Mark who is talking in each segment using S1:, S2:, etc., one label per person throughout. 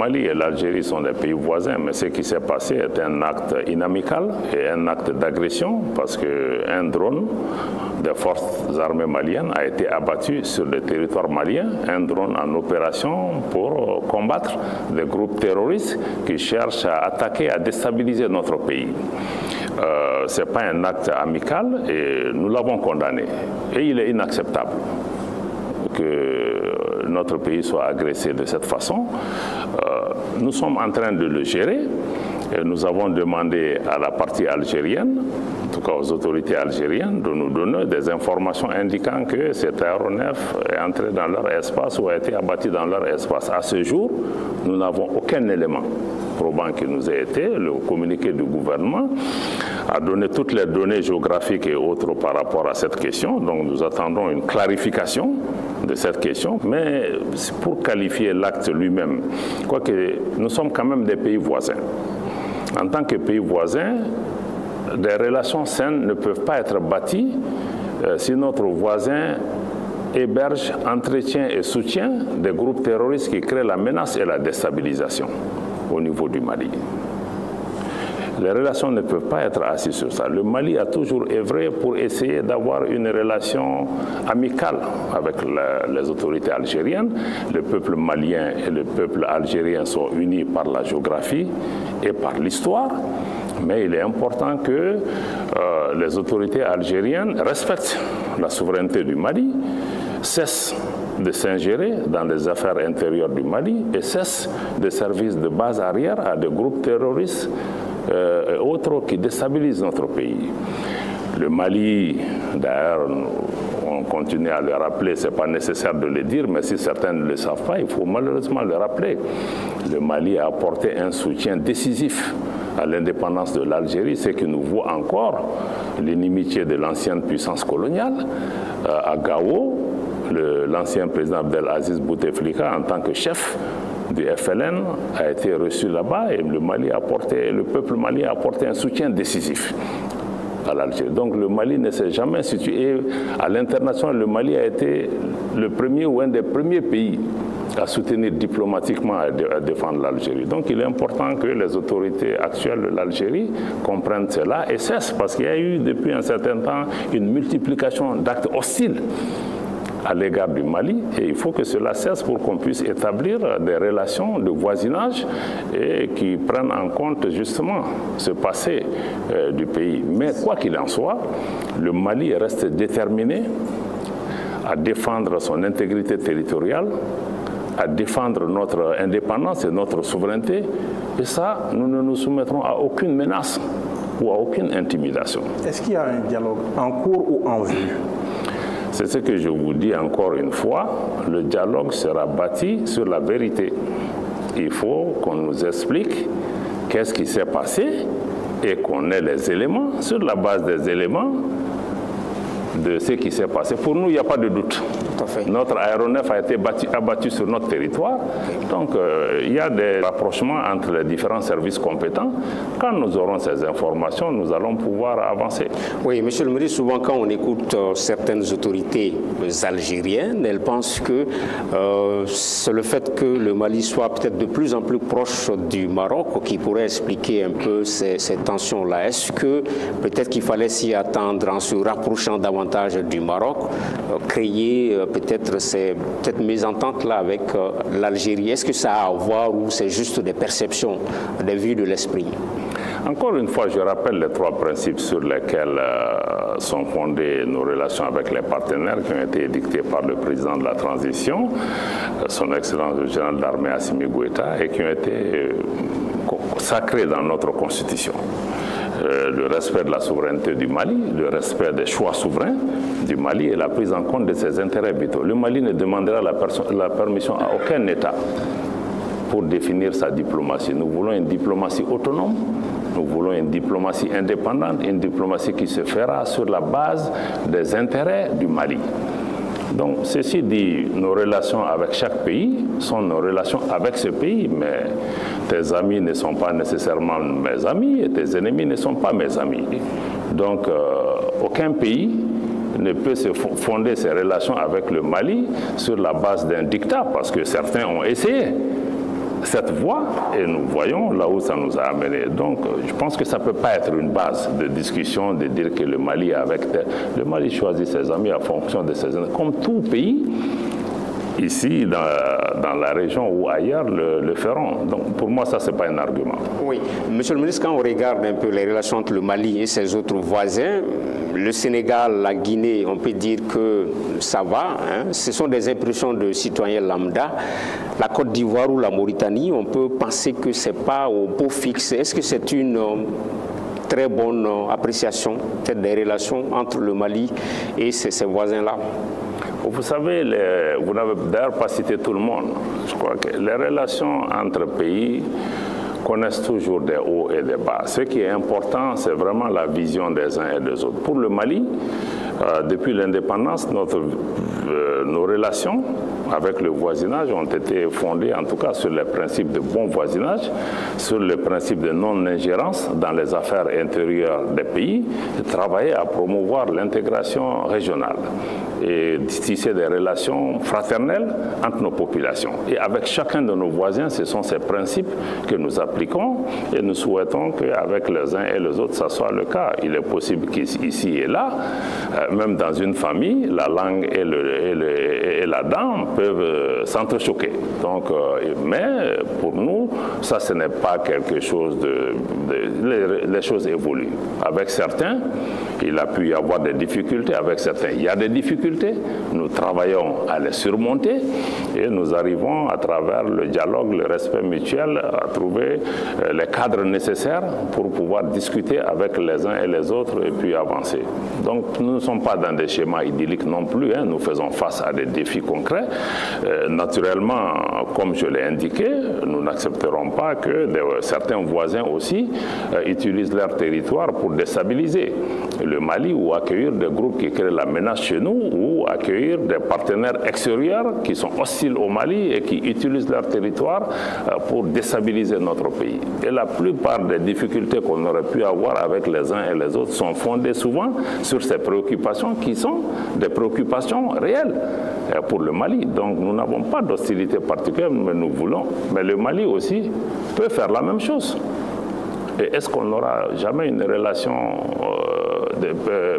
S1: Mali et l'Algérie sont des pays voisins, mais ce qui s'est passé est un acte inamical et un acte d'agression parce qu'un drone des forces armées maliennes a été abattu sur le territoire malien, un drone en opération pour combattre des groupes terroristes qui cherchent à attaquer, à déstabiliser notre pays. Ce n'est pas un acte amical et nous l'avons condamné. Et il est inacceptable que notre pays soit agressé de cette façon. Nous sommes en train de le gérer et nous avons demandé à la partie algérienne, en tout cas aux autorités algériennes, de nous donner des informations indiquant que cet aéronef est entré dans leur espace ou a été abattu dans leur espace. À ce jour, nous n'avons aucun élément probant qu'il nous ait été. Le communiqué du gouvernement a donné toutes les données géographiques et autres par rapport à cette question. Donc nous attendons une clarification de cette question, mais pour qualifier l'acte lui-même, quoique nous sommes quand même des pays voisins. En tant que pays voisins, des relations saines ne peuvent pas être bâties si notre voisin héberge, entretient et soutient des groupes terroristes qui créent la menace et la déstabilisation au niveau du Mali. Les relations ne peuvent pas être assises sur ça. Le Mali a toujours œuvré pour essayer d'avoir une relation amicale avec les autorités algériennes. Le peuple malien et le peuple algérien sont unis par la géographie et par l'histoire. Mais il est important que les autorités algériennes respectent la souveraineté du Mali, cessent de s'ingérer dans les affaires intérieures du Mali et cessent de servir de base arrière à des groupes terroristes et autres qui déstabilisent notre pays. Le Mali, d'ailleurs, on continue à le rappeler, ce n'est pas nécessaire de le dire, mais si certains ne le savent pas, il faut malheureusement le rappeler. Le Mali a apporté un soutien décisif à l'indépendance de l'Algérie, ce qui nous vaut encore l'inimitié de l'ancienne puissance coloniale. À Gao, l'ancien président Abdelaziz Bouteflika, en tant que chef du FLN, a été reçu là-bas et le peuple malien a apporté un soutien décisif à l'Algérie. Donc le Mali ne s'est jamais situé à l'international. Le Mali a été le premier ou un des premiers pays à soutenir diplomatiquement et à défendre l'Algérie. Donc il est important que les autorités actuelles de l'Algérie comprennent cela et cessent, parce qu'il y a eu depuis un certain temps une multiplication d'actes hostiles à l'égard du Mali, et il faut que cela cesse pour qu'on puisse établir des relations de voisinage et qui prennent en compte justement ce passé du pays. Mais quoi qu'il en soit, le Mali reste déterminé à défendre son intégrité territoriale, à défendre notre indépendance et notre souveraineté, et ça, nous ne nous soumettrons à aucune menace ou à aucune intimidation.
S2: Est-ce qu'il y a un dialogue en cours ou en vue?
S1: C'est ce que je vous dis encore une fois, le dialogue sera bâti sur la vérité. Il faut qu'on nous explique qu'est-ce qui s'est passé et qu'on ait les éléments. Sur la base des éléments de ce qui s'est passé, pour nous, il n'y a pas de doute. Notre aéronef a été abattu sur notre territoire. Donc, il y a des rapprochements entre les différents services compétents. Quand nous aurons ces informations, nous allons pouvoir avancer.
S3: Oui, monsieur le ministre, souvent quand on écoute certaines autorités algériennes, elles pensent que c'est le fait que le Mali soit peut-être de plus en plus proche du Maroc qui pourrait expliquer un peu ces tensions-là. Est-ce que peut-être qu'il fallait s'y attendre en se rapprochant davantage du Maroc, créer peut-être cette mésentente-là avec l'Algérie? Est-ce que ça a à voir ou c'est juste des perceptions, des vues de l'esprit?
S1: Encore une fois, je rappelle les trois principes sur lesquels sont fondées nos relations avec les partenaires qui ont été édictés par le président de la transition, son Excellence le général d'armée Assimi Goïta, et qui ont été sacrés dans notre constitution. Le respect de la souveraineté du Mali, le respect des choix souverains du Mali et la prise en compte de ses intérêts vitaux. Le Mali ne demandera la permission à aucun État pour définir sa diplomatie. Nous voulons une diplomatie autonome, nous voulons une diplomatie indépendante, une diplomatie qui se fera sur la base des intérêts du Mali. Donc, ceci dit, nos relations avec chaque pays sont nos relations avec ce pays, mais tes amis ne sont pas nécessairement mes amis et tes ennemis ne sont pas mes amis. Donc, aucun pays ne peut se fonder ses relations avec le Mali sur la base d'un dictat, parce que certains ont essayé cette voie et nous voyons là où ça nous a amené. Donc je pense que ça ne peut pas être une base de discussion de dire que le Mali le Mali choisit ses amis en fonction de ses amis. Comme tout pays, ici, dans la région ou ailleurs, le feront. Donc, pour moi, ça, ce n'est pas un argument.
S3: Oui. Monsieur le ministre, quand on regarde un peu les relations entre le Mali et ses autres voisins, le Sénégal, la Guinée, on peut dire que ça va. Hein. Ce sont des impressions de citoyens lambda. La Côte d'Ivoire ou la Mauritanie, on peut penser que ce n'est pas au beau fixe. Est-ce que c'est une très bonne appréciation peut-être des relations entre le Mali et ses voisins-là?
S1: Vous savez, vous n'avez d'ailleurs pas cité tout le monde. Je crois que les relations entre pays connaissent toujours des hauts et des bas. Ce qui est important, c'est vraiment la vision des uns et des autres. Pour le Mali, depuis l'indépendance, nos relations avec le voisinage ont été fondées en tout cas sur les principes de bon voisinage, sur le principe de non-ingérence dans les affaires intérieures des pays, de travailler à promouvoir l'intégration régionale et tisser des relations fraternelles entre nos populations. Et avec chacun de nos voisins, ce sont ces principes que nous appliquons et nous souhaitons qu'avec les uns et les autres, ça soit le cas. Il est possible qu'ici et là, même dans une famille, la langue et la dent peuvent s'entrechoquer. Donc, mais pour nous, ça, ce n'est pas quelque chose les choses évoluent. Avec certains, il a pu y avoir des difficultés. Avec certains, il y a des difficultés. Nous travaillons à les surmonter et nous arrivons à travers le dialogue, le respect mutuel, à trouver les cadres nécessaires pour pouvoir discuter avec les uns et les autres et puis avancer. Donc nous ne sommes pas dans des schémas idylliques non plus, hein. Nous faisons face à des défis concrets. Naturellement, comme je l'ai indiqué, nous n'accepterons pas que certains voisins aussi utilisent leur territoire pour déstabiliser le Mali ou accueillir des groupes qui créent la menace chez nous ou accueillir des partenaires extérieurs qui sont hostiles au Mali et qui utilisent leur territoire pour déstabiliser notre pays. Et la plupart des difficultés qu'on aurait pu avoir avec les uns et les autres sont fondées souvent sur ces préoccupations qui sont des préoccupations réelles pour le Mali. Donc nous n'avons pas d'hostilité particulière, mais nous voulons. Mais le Mali aussi peut faire la même chose. Et est-ce qu'on n'aura jamais une relation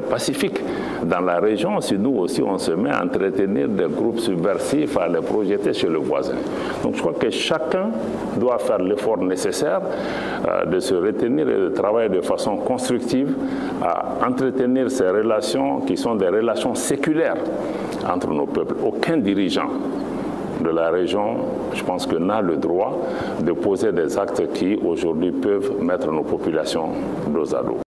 S1: pacifique dans la région si nous aussi on se met à entretenir des groupes subversifs, à les projeter chez le voisin? Donc je crois que chacun doit faire l'effort nécessaire de se retenir et de travailler de façon constructive à entretenir ces relations qui sont des relations séculaires entre nos peuples. Aucun dirigeant de la région, je pense que n'a le droit de poser des actes qui aujourd'hui peuvent mettre nos populations dos à dos.